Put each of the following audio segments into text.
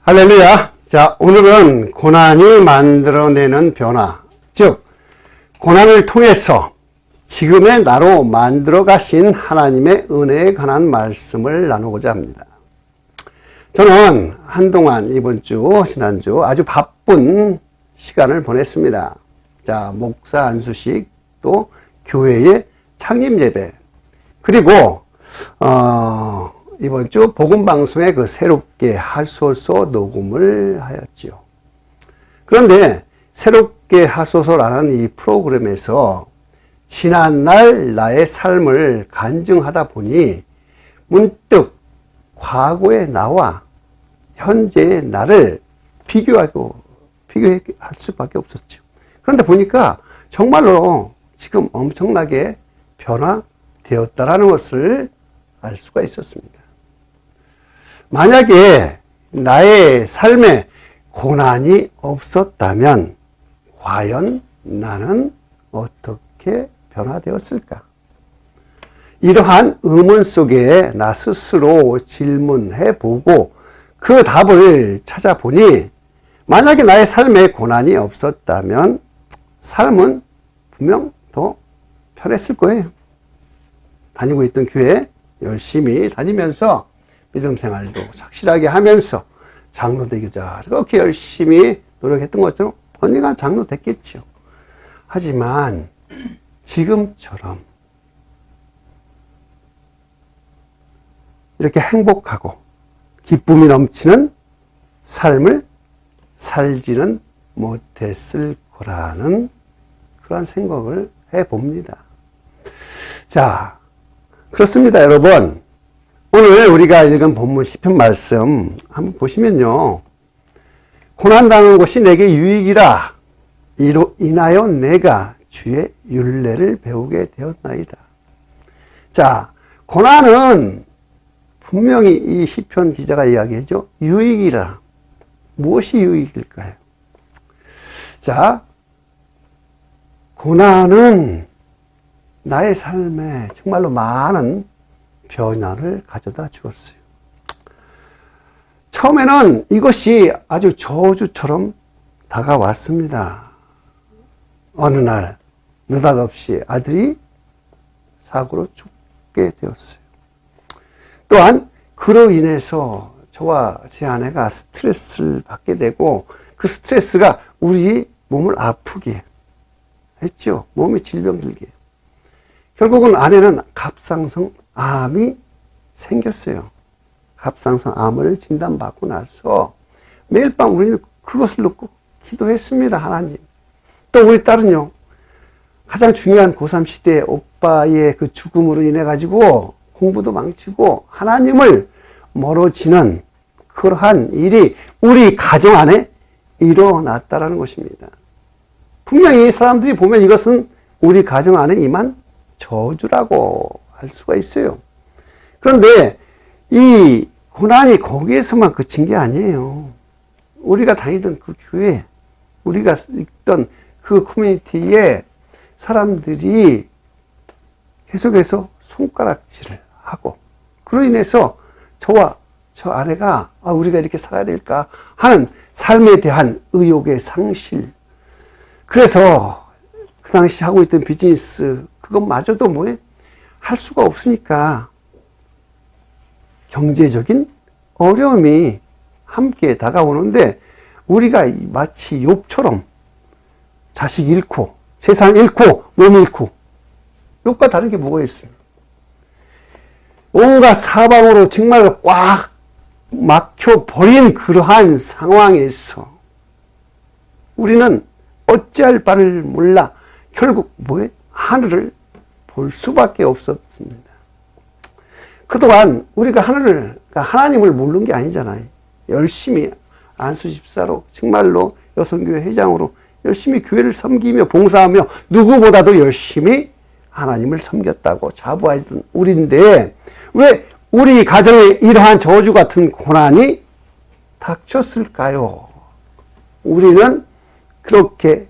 할렐루야. 자, 오늘은 고난이 만들어내는 변화, 즉 고난을 통해서 지금의 나로 만들어 가신 하나님의 은혜에 관한 말씀을 나누고자 합니다. 저는 한동안 이번 주, 지난주 아주 바쁜 시간을 보냈습니다. 자, 목사 안수식, 또 교회의 창립 예배, 그리고 이번 주 복음방송에 그 새롭게 하소서 녹음을 하였지요. 그런데 새롭게 하소서라는 이 프로그램에서 지난날 나의 삶을 간증하다 보니 문득 과거의 나와 현재의 나를 비교할 수밖에 없었죠. 그런데 보니까 정말로 지금 엄청나게 변화되었다라는 것을 알 수가 있었습니다. 만약에 나의 삶에 고난이 없었다면 과연 나는 어떻게 변화되었을까? 이러한 의문 속에 나 스스로 질문해 보고 그 답을 찾아보니 만약에 나의 삶에 고난이 없었다면 삶은 분명 더 편했을 거예요. 다니고 있던 교회 열심히 다니면서 믿음 생활도 착실하게 하면서 장로 되기자 그렇게 열심히 노력했던 것처럼 언젠가 장로 됐겠죠. 하지만 지금처럼 이렇게 행복하고 기쁨이 넘치는 삶을 살지는 못했을 거라는 그런 생각을 해봅니다. 자, 그렇습니다, 여러분. 오늘 우리가 읽은 본문 시편 말씀 한번 보시면요. 고난당한 것이 내게 유익이라 이로 인하여 내가 주의 율례를 배우게 되었나이다. 자, 고난은 분명히 이 시편 기자가 이야기하죠. 유익이라. 무엇이 유익일까요? 자, 고난은 나의 삶에 정말로 많은 변화를 가져다 주었어요. 처음에는 이것이 아주 저주처럼 다가왔습니다. 어느 날 느닷없이 아들이 사고로 죽게 되었어요. 또한 그로 인해서 저와 제 아내가 스트레스를 받게 되고 그 스트레스가 우리 몸을 아프게 했죠. 몸에 질병 들게. 결국은 아내는 갑상선 암이 생겼어요. 갑상선 암을 진단받고 나서 매일 밤 우리는 그것을 놓고 기도했습니다. 하나님. 또 우리 딸은요. 가장 중요한 고3 시대 오빠의 그 죽음으로 인해 가지고 공부도 망치고 하나님을 멀어지는 그러한 일이 우리 가정 안에 일어났다라는 것입니다. 분명히 사람들이 보면 이것은 우리 가정 안에 임한 저주라고 할 수가 있어요. 그런데 이 고난이 거기에서만 그친 게 아니에요. 우리가 다니던 그 교회, 우리가 있던 그 커뮤니티에 사람들이 계속해서 손가락질을 하고 그로 인해서 저와 저 아내가 우리가 이렇게 살아야 될까 하는 삶에 대한 의욕의 상실, 그래서 그 당시 하고 있던 비즈니스 그것마저도 뭐해? 할 수가 없으니까 경제적인 어려움이 함께 다가오는데 우리가 마치 욥처럼 자식 잃고 재산 잃고 몸 잃고 욥과 다른 게 뭐가 있습니까? 온갖 사방으로 정말 꽉 막혀버린 그러한 상황에서 우리는 어찌할 바를 몰라 결국 뭐해? 하늘을 볼 수밖에 없었습니다. 그동안 우리가 하나님을 모르는 게 아니잖아요. 열심히 안수집사로 정말로 여성교회 회장으로 열심히 교회를 섬기며 봉사하며 누구보다도 열심히 하나님을 섬겼다고 자부하던 우리인데 왜 우리 가정에 이러한 저주 같은 고난이 닥쳤을까요? 우리는 그렇게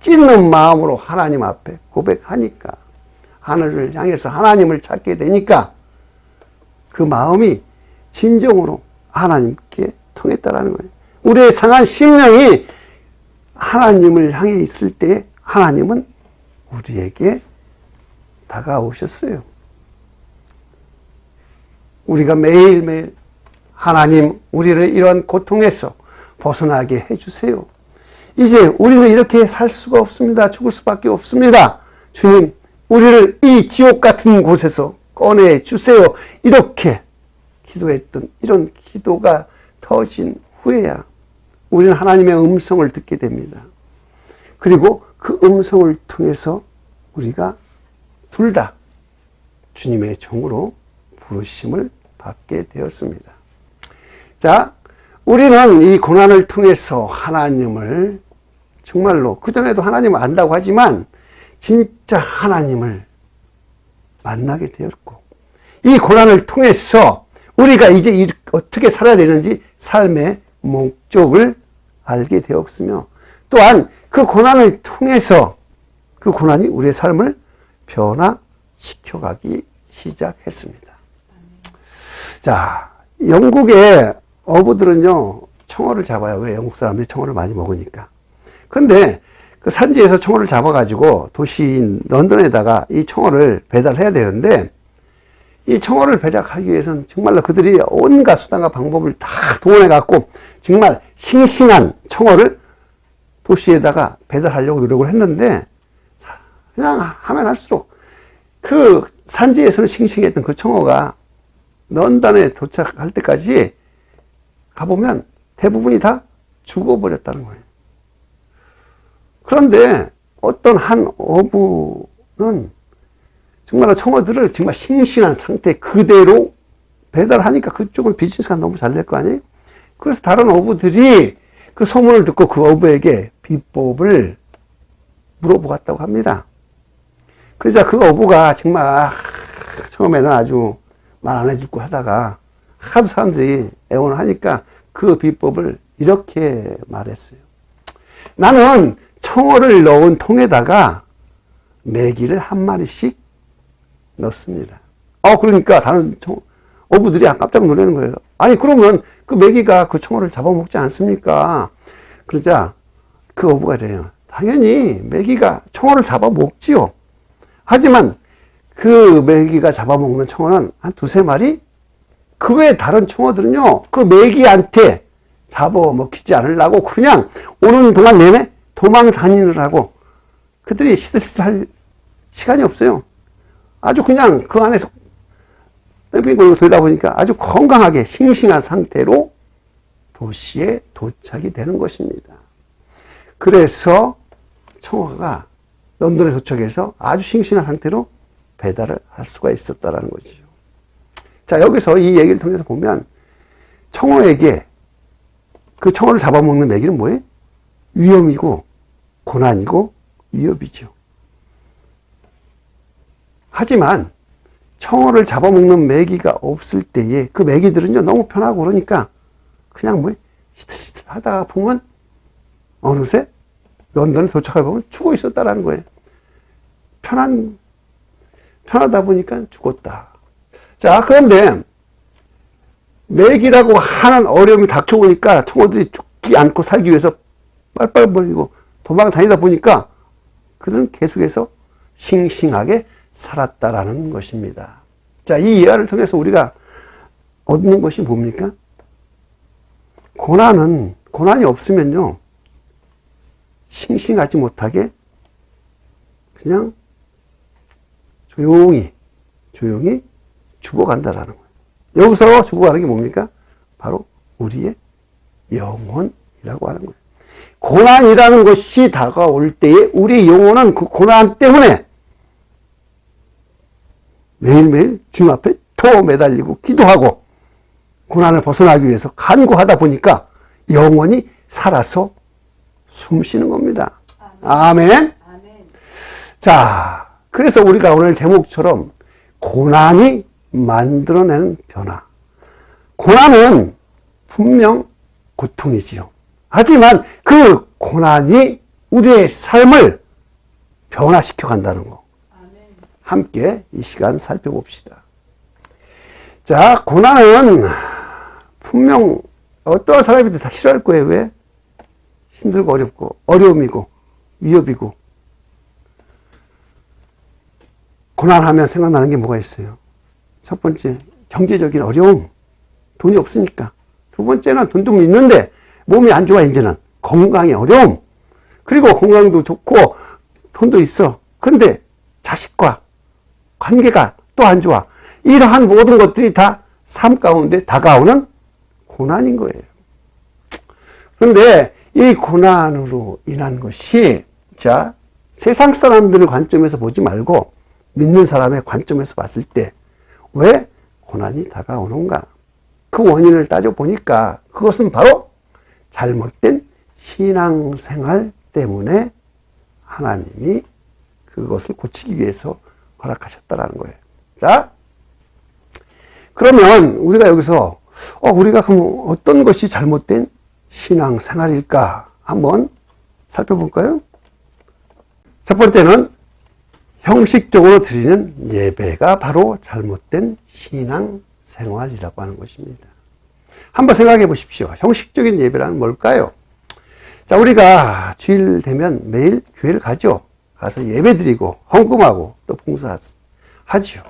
찢는 마음으로 하나님 앞에 고백하니까 하늘을 향해서 하나님을 찾게 되니까 그 마음이 진정으로 하나님께 통했다라는 거예요. 우리의 상한 심령이 하나님을 향해 있을 때 하나님은 우리에게 다가오셨어요. 우리가 매일매일 하나님 우리를 이런 고통에서 벗어나게 해주세요. 이제 우리는 이렇게 살 수가 없습니다. 죽을 수밖에 없습니다. 주님, 우리를 이 지옥 같은 곳에서 꺼내주세요. 이렇게 기도했던 이런 기도가 터진 후에야 우리는 하나님의 음성을 듣게 됩니다. 그리고 그 음성을 통해서 우리가 둘 다 주님의 종으로 부르심을 받게 되었습니다. 자, 우리는 이 고난을 통해서 하나님을 정말로 그전에도 하나님을 안다고 하지만 진짜 하나님을 만나게 되었고 이 고난을 통해서 우리가 이제 어떻게 살아야 되는지 삶의 목적을 알게 되었으며 또한 그 고난을 통해서 그 고난이 우리의 삶을 변화시켜가기 시작했습니다. 자, 영국의 어부들은요 청어를 잡아요. 왜? 영국 사람들이 청어를 많이 먹으니까. 그런데 그 산지에서 청어를 잡아가지고 도시인 런던에다가 이 청어를 배달해야 되는데 이 청어를 배달하기 위해서는 정말로 그들이 온갖 수단과 방법을 다 동원해갖고 정말 싱싱한 청어를 도시에다가 배달하려고 노력을 했는데 그냥 하면 할수록 그 산지에서는 싱싱했던 그 청어가 런던에 도착할 때까지 가보면 대부분이 다 죽어버렸다는 거예요. 그런데 어떤 한 어부는 정말로 청어들을 정말 싱싱한 상태 그대로 배달하니까 그쪽은 비즈니스가 너무 잘 될 거 아니에요? 그래서 다른 어부들이 그 소문을 듣고 그 어부에게 비법을 물어보았다고 합니다. 그러자 그 어부가 정말 처음에는 아주 말 안 해주고 하다가 하도 사람들이 애원을 하니까 그 비법을 이렇게 말했어요. 나는 청어를 넣은 통에다가 메기를 한 마리씩 넣습니다. 그러니까 다른 어부들이 깜짝 놀라는 거예요. 아니 그러면 그 메기가 그 청어를 잡아먹지 않습니까? 그러자 그 어부가 이래요. 당연히 메기가 청어를 잡아먹지요. 하지만 그 메기가 잡아먹는 청어는 한 두세 마리? 그 외에 다른 청어들은요, 그 메기한테 잡아먹히지 않으려고 그냥 오는 동안 내내 도망 다니느라고 그들이 시들시들할 시간이 없어요. 아주 그냥 그 안에서 뺑뺑 돌다 보니까 아주 건강하게 싱싱한 상태로 도시에 도착이 되는 것입니다. 그래서 청어가 런던에 도착해서 아주 싱싱한 상태로 배달을 할 수가 있었다라는 거죠. 자, 여기서 이 얘기를 통해서 보면 청어에게 그 청어를 잡아먹는 메기는 뭐예요? 위험이고 고난이고 위협이죠. 하지만 청어를 잡아먹는 메기가 없을 때에 그 메기들은요 너무 편하고 그러니까 그냥 뭐 히틀히틀 하다가 보면 어느새 런던에 도착해 보면 죽어 있었다라는 거예요. 편하다 보니까 죽었다. 자, 그런데 메기라고 하는 어려움이 닥쳐오니까 청어들이 죽지 않고 살기 위해서 빨빨 버리고 도망 다니다 보니까 그들은 계속해서 싱싱하게 살았다라는 것입니다. 자, 이 이해를 통해서 우리가 얻는 것이 뭡니까? 고난이 없으면요, 싱싱하지 못하게 그냥 조용히 죽어간다라는 거예요. 여기서 죽어가는 게 뭡니까? 바로 우리의 영혼이라고 하는 거예요. 고난이라는 것이 다가올 때에 우리 영혼은 그 고난 때문에 매일매일 주님 앞에 더 매달리고 기도하고 고난을 벗어나기 위해서 간구하다 보니까 영혼이 살아서 숨쉬는 겁니다. 아멘. 아멘. 자, 그래서 우리가 오늘 제목처럼 고난이 만들어내는 변화. 고난은 분명 고통이지요. 하지만 그 고난이 우리의 삶을 변화시켜 간다는 거. 함께 이 시간 살펴봅시다. 자, 고난은 분명 어떠한 사람이든 다 싫어할 거예요. 왜? 힘들고 어렵고 어려움이고 위협이고. 고난하면 생각나는 게 뭐가 있어요? 첫 번째, 경제적인 어려움. 돈이 없으니까. 두 번째는 돈도 있는데 몸이 안 좋아. 이제는 건강의 어려움. 그리고 건강도 좋고 돈도 있어. 근데 자식과 관계가 또 안 좋아. 이러한 모든 것들이 다 삶 가운데 다가오는 고난인 거예요. 그런데 이 고난으로 인한 것이, 자, 세상 사람들의 관점에서 보지 말고 믿는 사람의 관점에서 봤을 때 왜 고난이 다가오는가? 그 원인을 따져보니까 그것은 바로 잘못된 신앙생활 때문에 하나님이 그것을 고치기 위해서 허락하셨다라는 거예요. 자, 그러면 우리가 여기서 우리가 그럼 어떤 것이 잘못된 신앙생활일까 한번 살펴볼까요? 첫 번째는 형식적으로 드리는 예배가 바로 잘못된 신앙생활이라고 하는 것입니다. 한번 생각해 보십시오. 형식적인 예배란 뭘까요? 자, 우리가 주일 되면 매일 교회를 가죠. 가서 예배 드리고 헌금하고 또 봉사하지요.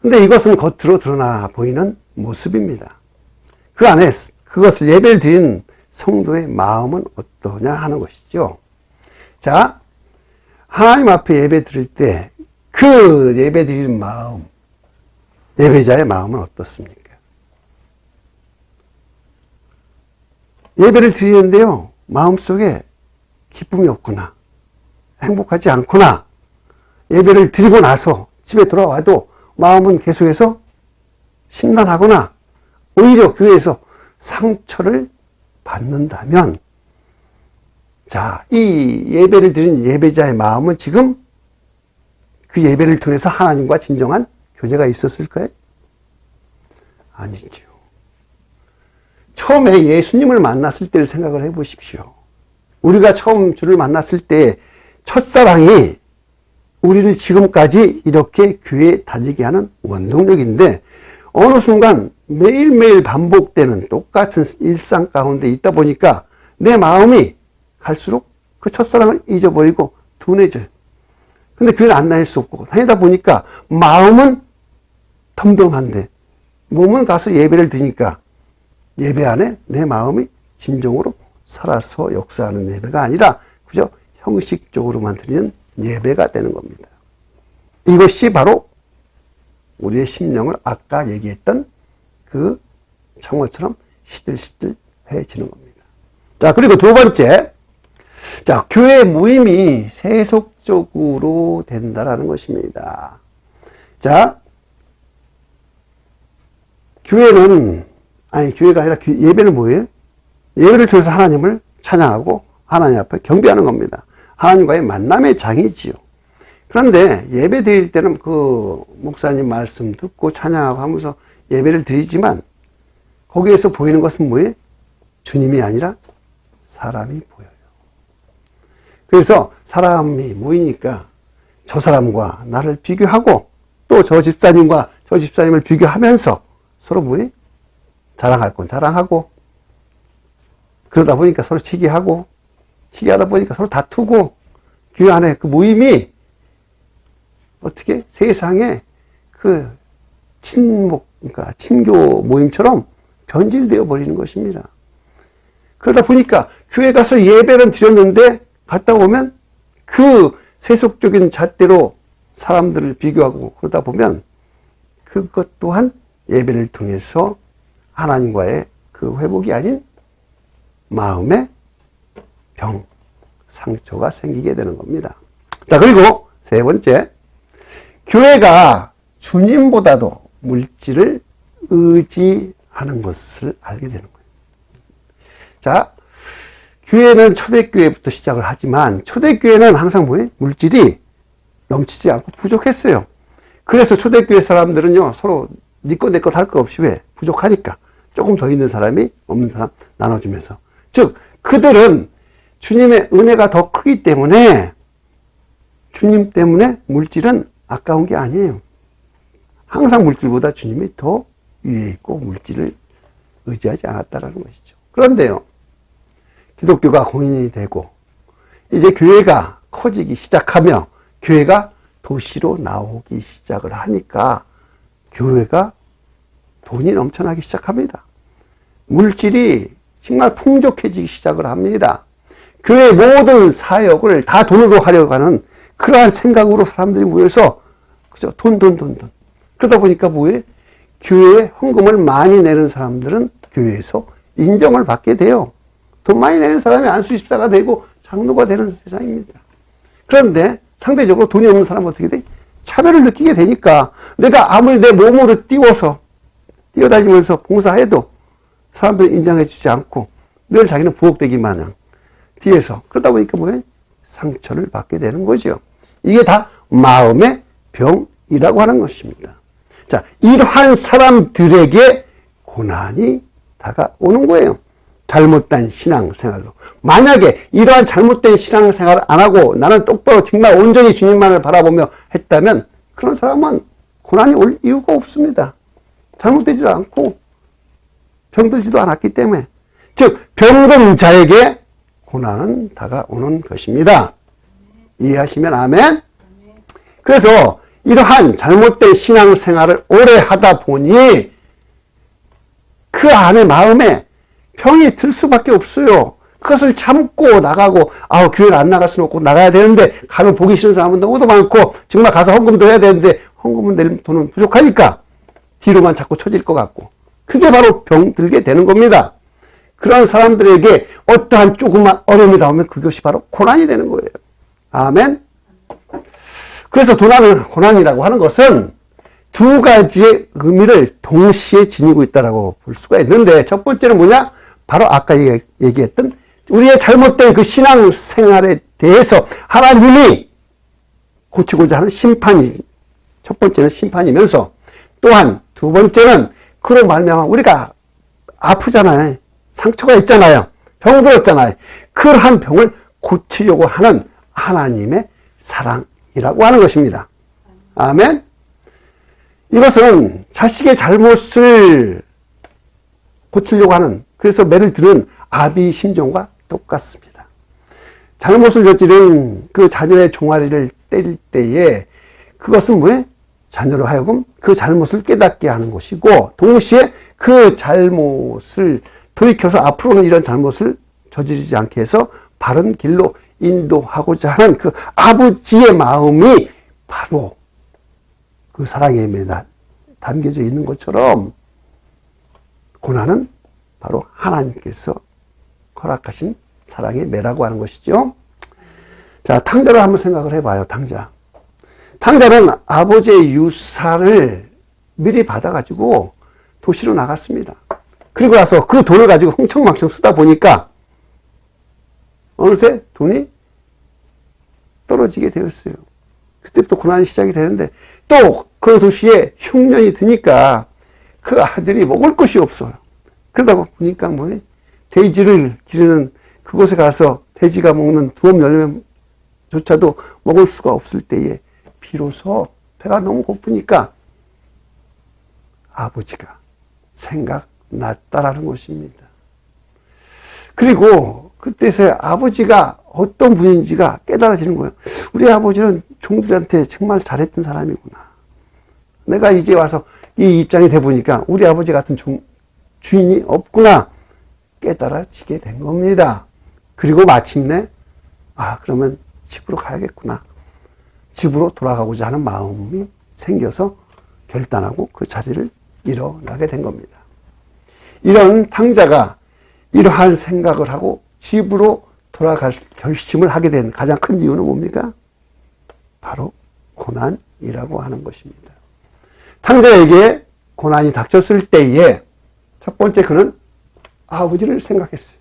근데 이것은 겉으로 드러나 보이는 모습입니다. 그 안에 그것을 예배를 드리는 성도의 마음은 어떠냐 하는 것이죠. 자, 하나님 앞에 예배 드릴 때 그 예배 드리는 마음, 예배자의 마음은 어떻습니까? 예배를 드리는데요, 마음속에 기쁨이 없구나, 행복하지 않구나, 예배를 드리고 나서 집에 돌아와도 마음은 계속해서 심란하거나 오히려 교회에서 상처를 받는다면, 자, 이 예배를 드린 예배자의 마음은 지금 그 예배를 통해서 하나님과 진정한 교제가 있었을까요? 아니죠. 처음에 예수님을 만났을 때를 생각을 해 보십시오. 우리가 처음 주를 만났을 때 첫사랑이 우리를 지금까지 이렇게 교회에 다니게 하는 원동력인데, 어느 순간 매일매일 반복되는 똑같은 일상 가운데 있다 보니까 내 마음이 갈수록 그 첫사랑을 잊어버리고 둔해져요. 근데 교회를 안 다닐 수 없고 다니다 보니까 마음은 덤덤한데 몸은 가서 예배를 드니까 예배 안에 내 마음이 진정으로 살아서 역사하는 예배가 아니라 그저 형식적으로만 드리는 예배가 되는 겁니다. 이것이 바로 우리의 심령을 아까 얘기했던 그 청어처럼 시들시들해지는 겁니다. 자, 그리고 두 번째, 자, 교회 모임이 세속적으로 된다라는 것입니다. 자, 교회가 아니라 예배는 뭐예요? 예배를 통해서 하나님을 찬양하고 하나님 앞에 경배하는 겁니다. 하나님과의 만남의 장이지요. 그런데 예배 드릴 때는 그 목사님 말씀 듣고 찬양하고 하면서 예배를 드리지만 거기에서 보이는 것은 뭐예요? 주님이 아니라 사람이 보여요. 그래서 사람이 모이니까 저 사람과 나를 비교하고 또 저 집사님과 저 집사님을 비교하면서 서로 뭐예요? 자랑할 건 자랑하고, 그러다 보니까 서로 시기하다 보니까 서로 다투고, 교회 안에 그 모임이 어떻게 세상에 그 그러니까 친교 모임처럼 변질되어 버리는 것입니다. 그러다 보니까 교회 가서 예배는 드렸는데 갔다 오면 그 세속적인 잣대로 사람들을 비교하고 그러다 보면 그것 또한 예배를 통해서 하나님과의 그 회복이 아닌 마음의 병, 상처가 생기게 되는 겁니다. 자, 그리고 세 번째, 교회가 주님보다도 물질을 의지하는 것을 알게 되는 거예요. 자, 교회는 초대교회부터 시작을 하지만 초대교회는 항상 뭐예요? 물질이 넘치지 않고 부족했어요. 그래서 초대교회 사람들은요, 서로 네 것 내 것 할 것 없이, 왜? 부족하니까 조금 더 있는 사람이 없는 사람 나눠주면서, 즉 그들은 주님의 은혜가 더 크기 때문에 주님 때문에 물질은 아까운 게 아니에요. 항상 물질보다 주님이 더 위에 있고 물질을 의지하지 않았다라는 것이죠. 그런데요, 기독교가 공인이 되고 이제 교회가 커지기 시작하며 교회가 도시로 나오기 시작을 하니까 교회가 돈이 넘쳐나기 시작합니다. 물질이 정말 풍족해지기 시작을 합니다. 교회의 모든 사역을 다 돈으로 하려고 하는 그러한 생각으로 사람들이 모여서 그죠? 돈. 그러다 보니까 뭐예요? 교회에 헌금을 많이 내는 사람들은 교회에서 인정을 받게 돼요. 돈 많이 내는 사람이 안수집사가 되고 장로가 되는 세상입니다. 그런데 상대적으로 돈이 없는 사람은 어떻게 돼? 차별을 느끼게 되니까 내가 아무리 내 몸으로 뛰어다니면서 봉사해도 사람들이 인정해 주지 않고 늘 자기는 부엌대기 마냥 뒤에서 그러다 보니까 뭐예요? 상처를 받게 되는 거죠. 이게 다 마음의 병이라고 하는 것입니다. 자, 이러한 사람들에게 고난이 다가오는 거예요. 잘못된 신앙생활로. 만약에 이러한 잘못된 신앙생활을 안 하고 나는 똑바로 정말 온전히 주님만을 바라보며 했다면 그런 사람은 고난이 올 이유가 없습니다. 잘못되지도 않고 병들지도 않았기 때문에. 즉 병든 자에게 고난은 다가오는 것입니다. 이해하시면 아멘? 그래서 이러한 잘못된 신앙생활을 오래 하다 보니 그 안에 마음에 병이 들 수밖에 없어요. 그것을 참고 나가고 교회를 안 나갈 수는 없고 나가야 되는데 가면 보기 싫은 사람은 너무도 많고 정말 가서 헌금도 해야 되는데 헌금은 낼 돈은 부족하니까 뒤로만 자꾸 처질 것 같고 그게 바로 병 들게 되는 겁니다. 그런 사람들에게 어떠한 조그만 어려움이 나오면 그것이 바로 고난이 되는 거예요. 아멘? 그래서 고난이라고 하는 것은 두 가지의 의미를 동시에 지니고 있다고 볼 수가 있는데 첫 번째는 뭐냐? 바로 아까 얘기했던 우리의 잘못된 그 신앙생활에 대해서 하나님이 고치고자 하는 심판이 첫 번째는 심판이면서 또한 두 번째는 그로 말미암아 우리가 아프잖아요. 상처가 있잖아요. 병들었잖아요. 그러한 병을 고치려고 하는 하나님의 사랑이라고 하는 것입니다. 아멘? 이것은 자식의 잘못을 고치려고 하는 그래서 매를 드는 아비의 심정과 똑같습니다. 잘못을 저지른 그 자녀의 종아리를 때릴 때에 그것은 뭐예요? 자녀로 하여금 그 잘못을 깨닫게 하는 것이고 동시에 그 잘못을 돌이켜서 앞으로는 이런 잘못을 저지르지 않게 해서 바른 길로 인도하고자 하는 그 아버지의 마음이 바로 그 사랑에 담겨져 있는 것처럼 고난은 바로 하나님께서 허락하신 사랑의 매라고 하는 것이죠. 자, 탕자를 한번 생각을 해봐요. 탕자는 아버지의 유산을 미리 받아가지고 도시로 나갔습니다. 그리고 나서 그 돈을 가지고 흥청망청 쓰다 보니까 어느새 돈이 떨어지게 되었어요. 그때부터 고난이 시작이 되는데 또 그 도시에 흉년이 드니까 그 아들이 먹을 것이 없어요. 그러다 보니까 뭐예요? 돼지를 기르는 그곳에 가서 돼지가 먹는 두엄 열매조차도 먹을 수가 없을 때에 비로소 배가 너무 고프니까 아버지가 생각났다라는 것입니다. 그리고 그때서야 아버지가 어떤 분인지가 깨달아지는 거예요. 우리 아버지는 종들한테 정말 잘했던 사람이구나. 내가 이제 와서 이 입장이 돼 보니까 우리 아버지 같은 주인이 없구나 깨달아지게 된 겁니다. 그리고 마침내 그러면 집으로 가야겠구나. 집으로 돌아가고자 하는 마음이 생겨서 결단하고 그 자리를 일어나게 된 겁니다. 이런 탕자가 이러한 생각을 하고 집으로 돌아갈 결심을 하게 된 가장 큰 이유는 뭡니까? 바로 고난이라고 하는 것입니다. 탕자에게 고난이 닥쳤을 때에 첫 번째 그는 아버지를 생각했어요.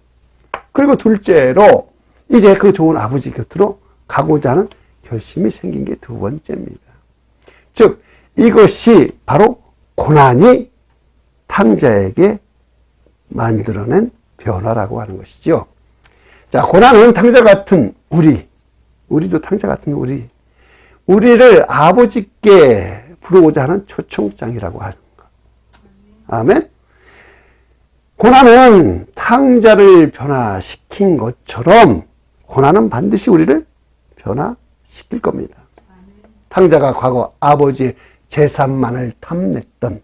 그리고 둘째로 이제 그 좋은 아버지 곁으로 가고자 하는 결심이 생긴 게 두 번째입니다. 즉 이것이 바로 고난이 탕자에게 만들어낸 변화라고 하는 것이죠. 자, 고난은 탕자 같은 우리도 탕자 같은 우리를 아버지께 부르고자 하는 초청장이라고 하는 것. 아멘? 고난은 탕자를 변화시킨 것처럼 고난은 반드시 우리를 변화시킬 겁니다. 탕자가 과거 아버지의 재산만을 탐냈던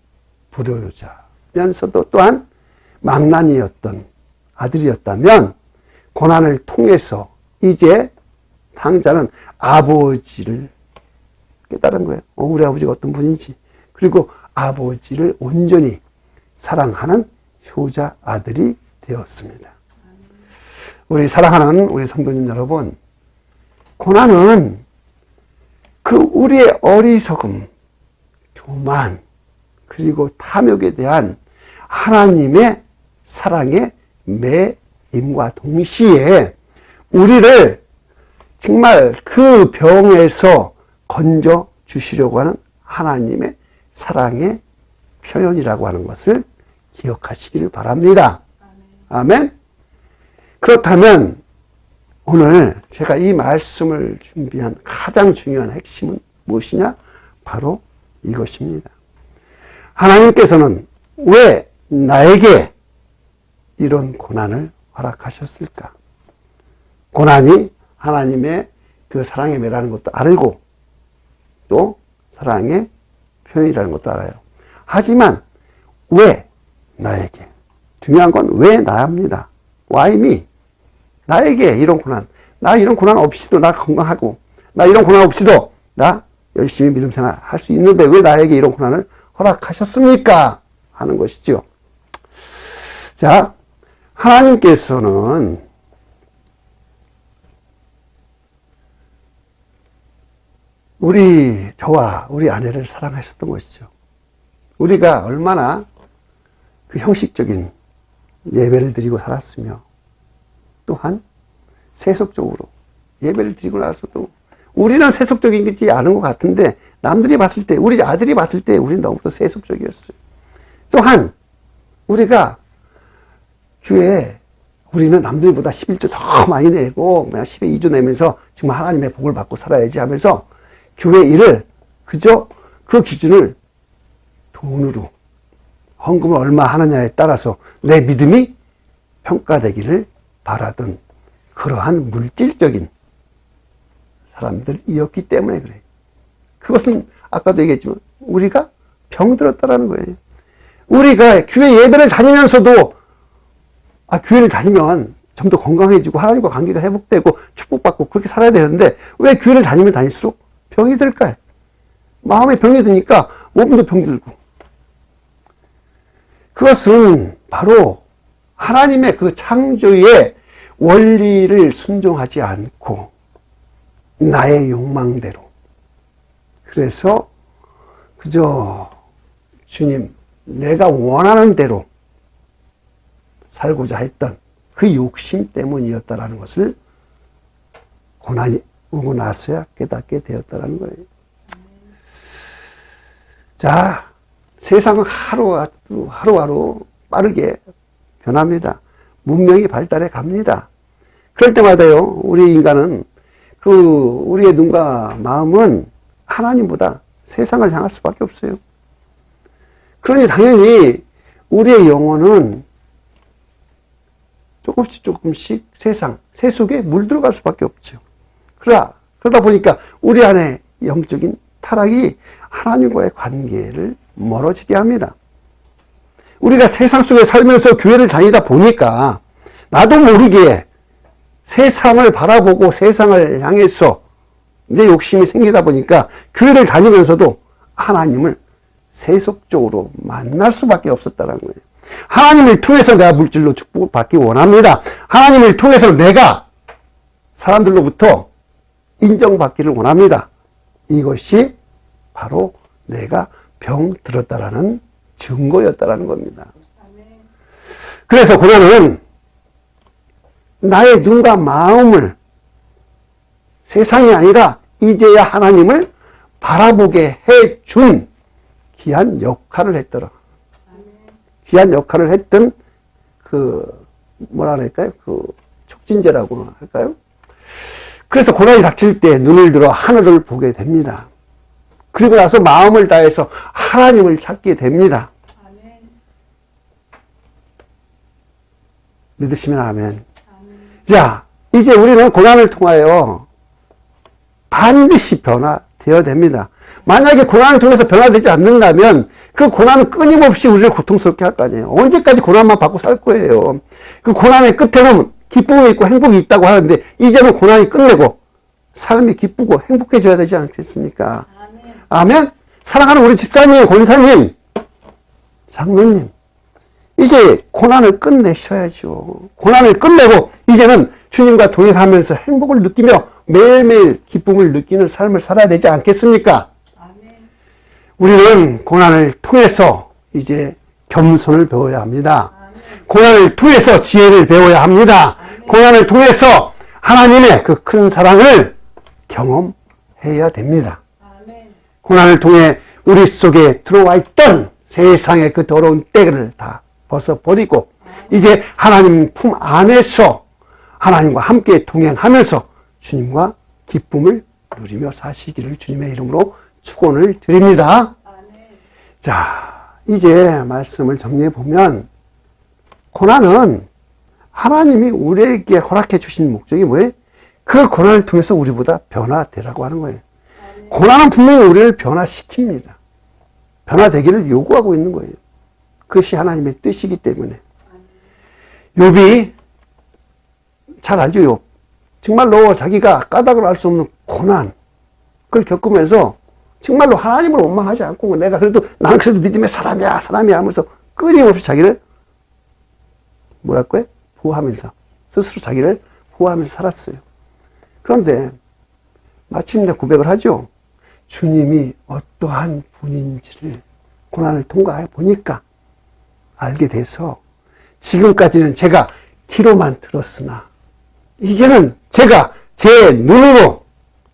불효자면서도 또한 망나니였던 아들이었다면 고난을 통해서 이제 탕자는 아버지를 깨달은 거예요. 우리 아버지가 어떤 분인지. 그리고 아버지를 온전히 사랑하는 효자 아들이 되었습니다. 우리 사랑하는 우리 성도님 여러분, 고난은 그 우리의 어리석음, 교만, 그리고 탐욕에 대한 하나님의 사랑의 매임과 동시에 우리를 정말 그 병에서 건져 주시려고 하는 하나님의 사랑의 표현이라고 하는 것을 기억하시기를 바랍니다. 아멘. 그렇다면 오늘 제가 이 말씀을 준비한 가장 중요한 핵심은 무엇이냐? 바로 이것입니다. 하나님께서는 왜 나에게 이런 고난을 허락하셨을까? 고난이 하나님의 그 사랑의 매라는 것도 알고 또 사랑의 표현이라는 것도 알아요. 하지만 왜 나에게? 중요한 건 왜 나입니다. Why me? 나에게 이런 고난, 나 이런 고난 없이도 나 건강하고, 나 이런 고난 없이도 나 열심히 믿음 생활 할 수 있는데 왜 나에게 이런 고난을 허락하셨습니까? 하는 것이죠. 자, 하나님께서는 저와 우리 아내를 사랑하셨던 것이죠. 우리가 얼마나 그 형식적인 예배를 드리고 살았으며 또한 세속적으로 예배를 드리고 나서도 우리는 세속적이지 않은 것 같은데 남들이 봤을 때, 우리 아들이 봤을 때 우리는 너무도 세속적이었어요. 또한 우리가 교회에 우리는 남들보다 11조 더 많이 내고 그냥 10에 2조 내면서 정말 하나님의 복을 받고 살아야지 하면서 교회 일을 그저 그 기준을 돈으로 헌금을 얼마 하느냐에 따라서 내 믿음이 평가되기를 바라던 그러한 물질적인 사람들이었기 때문에 그래요. 그것은 아까도 얘기했지만 우리가 병들었다라는 거예요. 우리가 교회 예배를 다니면서도 교회를 다니면 좀 더 건강해지고 하나님과 관계가 회복되고 축복받고 그렇게 살아야 되는데 왜 교회를 다니면 다닐수록 병이 들까요? 마음에 병이 드니까 몸도 병들고. 그것은 바로 하나님의 그 창조의 원리를 순종하지 않고 나의 욕망대로, 그래서 그저 주님 내가 원하는 대로 살고자 했던 그 욕심 때문이었다라는 것을 고난이 오고 나서야 깨닫게 되었다라는 거예요. 자, 세상은 하루하루 빠르게 변합니다. 문명이 발달해 갑니다. 그럴 때마다요, 우리 인간은 우리의 눈과 마음은 하나님보다 세상을 향할 수밖에 없어요. 그러니 당연히 우리의 영혼은 조금씩 세속에 물들어갈 수밖에 없죠. 그러다 보니까 우리 안에 영적인 타락이 하나님과의 관계를 멀어지게 합니다. 우리가 세상 속에 살면서 교회를 다니다 보니까 나도 모르게 세상을 바라보고 세상을 향해서 내 욕심이 생기다 보니까 교회를 다니면서도 하나님을 세속적으로 만날 수밖에 없었다는 거예요. 하나님을 통해서 내가 물질로 축복을 받기 원합니다. 하나님을 통해서 내가 사람들로부터 인정받기를 원합니다. 이것이 바로 내가 병들었다라는 증거였다라는 겁니다. 그래서 고난은 나의 눈과 마음을 세상이 아니라 이제야 하나님을 바라보게 해준 귀한 역할을 했더라. 귀한 역할을 했던 뭐라 그럴까요? 촉진제라고 할까요? 그래서 고난이 닥칠 때 눈을 들어 하늘을 보게 됩니다. 그리고 나서 마음을 다해서 하나님을 찾게 됩니다. 믿으시면 아멘. 자, 이제 우리는 고난을 통하여 반드시 변화되어야 됩니다. 만약에 고난을 통해서 변화되지 않는다면 그 고난은 끊임없이 우리를 고통스럽게 할 거 아니에요. 언제까지 고난만 받고 살 거예요. 그 고난의 끝에는 기쁨이 있고 행복이 있다고 하는데 이제는 고난이 끝내고 삶이 기쁘고 행복해져야 되지 않겠습니까? 아멘. 사랑하는 우리 집사님, 권사님, 장로님, 이제 고난을 끝내셔야죠. 고난을 끝내고 이제는 주님과 동행하면서 행복을 느끼며 매일매일 기쁨을 느끼는 삶을 살아야 되지 않겠습니까? 우리는 고난을 통해서 이제 겸손을 배워야 합니다. 고난을 통해서 지혜를 배워야 합니다. 고난을 통해서 하나님의 그 큰 사랑을 경험해야 됩니다. 고난을 통해 우리 속에 들어와 있던 세상의 그 더러운 때를 다 벗어버리고 이제 하나님 품 안에서 하나님과 함께 동행하면서 주님과 기쁨을 누리며 사시기를 주님의 이름으로 축원을 드립니다. 자, 이제 말씀을 정리해 보면 고난은 하나님이 우리에게 허락해 주신 목적이 뭐예요? 그 고난을 통해서 우리보다 변화되라고 하는 거예요. 고난은 분명히 우리를 변화시킵니다. 변화되기를 요구하고 있는 거예요. 그것이 하나님의 뜻이기 때문에. 욥이 잘 알죠, 욥. 정말로 자기가 까닭을 알 수 없는 고난, 그걸 겪으면서 정말로 하나님을 원망하지 않고 나는 그래도 믿음의 사람이야 하면서 끊임없이 자기를 뭐랄까요? 보호하면서 스스로 자기를 보호하면서 살았어요. 그런데 마침내 고백을 하죠. 주님이 어떠한 분인지를 고난을 통과해 보니까 알게 돼서 지금까지는 제가 귀로만 들었으나 이제는 제가 제 눈으로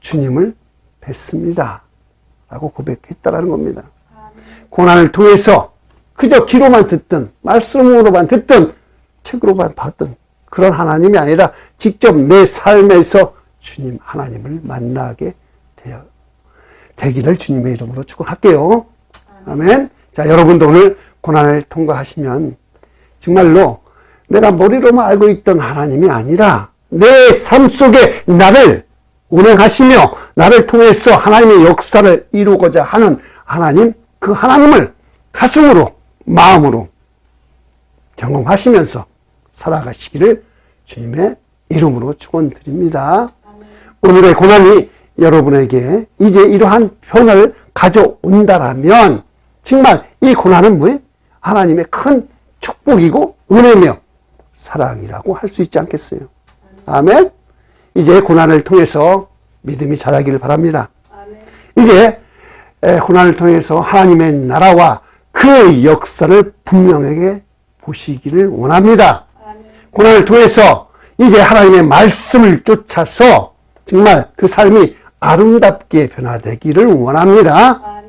주님을 뵀습니다. 라고 고백했다라는 겁니다. 고난을 통해서 그저 귀로만 듣던 말씀으로만 듣던 책으로만 봤던 그런 하나님이 아니라 직접 내 삶에서 주님 하나님을 만나게 되기를 주님의 이름으로 축원할게요. 아멘. 자, 여러분도 오늘 고난을 통과하시면 정말로 내가 머리로만 알고 있던 하나님이 아니라 내 삶 속에 나를 운행하시며 나를 통해서 하나님의 역사를 이루고자 하는 하나님, 그 하나님을 가슴으로 마음으로 경험하시면서 살아가시기를 주님의 이름으로 축원드립니다. 오늘의 고난이 여러분에게 이제 이러한 변화를 가져온다라면 정말 이 고난은 뭐예요? 하나님의 큰 축복이고 은혜며 사랑이라고 할 수 있지 않겠어요? 아멘. 이제 고난을 통해서 믿음이 자라기를 바랍니다. 이제 고난을 통해서 하나님의 나라와 그 역사를 분명하게 보시기를 원합니다. 고난을 통해서 이제 하나님의 말씀을 쫓아서 정말 그 삶이 아름답게 변화되기를 원합니다.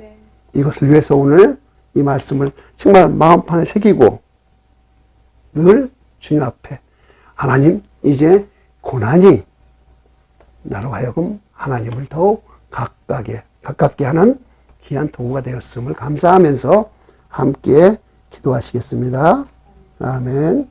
이것을 위해서 오늘 이 말씀을 정말 마음판에 새기고 늘 주님 앞에 하나님, 이제 고난이 나로 하여금 하나님을 더욱 가깝게 하는 귀한 도구가 되었음을 감사하면서 함께 기도하시겠습니다. 아멘.